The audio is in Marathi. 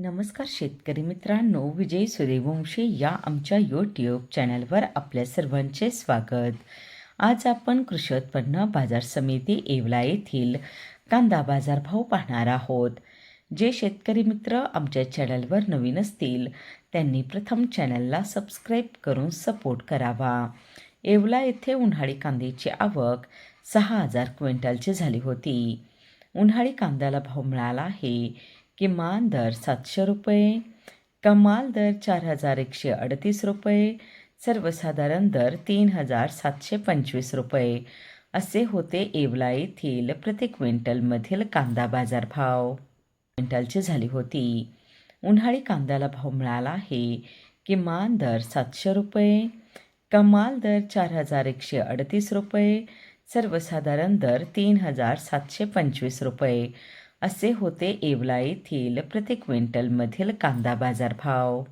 नमस्कार शेतकरी मित्रांनो, विजय सूर्यवंशी या आमच्या यूट्यूब चॅनलवर आपल्या सर्वांचे स्वागत. आज आपण कृषी उत्पन्न बाजार समिती येवला येथील कांदा बाजारभाव पाहणार आहोत. जे शेतकरी मित्र आमच्या चॅनलवर नवीन असतील त्यांनी प्रथम चॅनलला सबस्क्राईब करून सपोर्ट करावा. येवला येथे उन्हाळी कांद्याची आवक 6,000 क्विंटलची झाली होती. उन्हाळी कांद्याला भाव मिळाला आहे. किमान दर 700 रुपये, कमाल दर 4,138 रुपये, सर्वसाधारण दर 3,725 रुपये असे होते येवला येथील प्रति क्विंटलमधील कांदा बाजारभाव. क्विंटलची झाली होती. उन्हाळी कांद्याला भाव मिळाला आहे. किमान दर 700 रुपये, कमाल दर 4,138 रुपये, सर्वसाधारण दर 3,725 रुपये असे होते येवला येथील प्रति क्विंटलमधील कांदा बाजारभाव.